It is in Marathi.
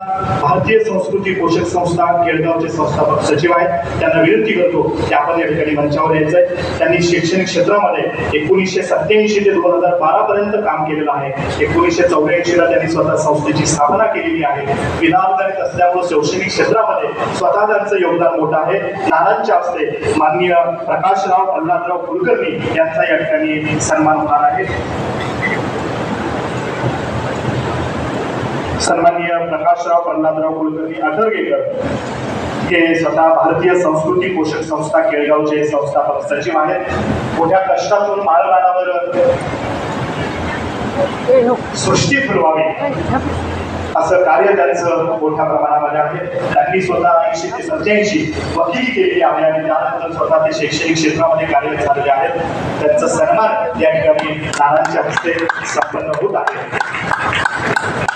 भारतीय संस्कृती पोषक संस्था केळगावचे संस्थापक सचिव आहेत. त्यांना विनंती करतो की आपण या ठिकाणी मंचावर यायचंय. त्यांनी शैक्षणिक क्षेत्रामध्ये 1987 ते 2012 पर्यंत काम केलेलं आहे. 1984 ला त्यांनी स्वतः संस्थेची स्थापना केलेली आहे. विनाअनुदानित असल्यामुळे शैक्षणिक क्षेत्रामध्ये स्वतः त्यांचं योगदान मोठं आहे. नानांच्या हस्ते माननीय प्रकाशराव प्रल्हादराव कुलकर्णी यांचा या ठिकाणी सन्मान होणार आहे. सन्माननीय प्रकाशराव प्रल्हादराव कुलकर्णी अठरगेकर हे स्वतः भारतीय संस्कृती पोषक संस्था केळगावचे संस्थापक सचिव आहेत. मोठ्या कष्टातून माळरानावर सृष्टी फुलवावी असं कार्य त्यांचं मोठ्या प्रमाणामध्ये आहे. त्यांनी स्वतः 80 ते 87 वकिली केलेली आहे आणि त्यानंतर स्वतः ते शैक्षणिक क्षेत्रामध्ये कार्यरत झालेले आहेत. त्यांचा सन्मान या ठिकाणी नानांच्या हस्ते संपन्न होत आहे.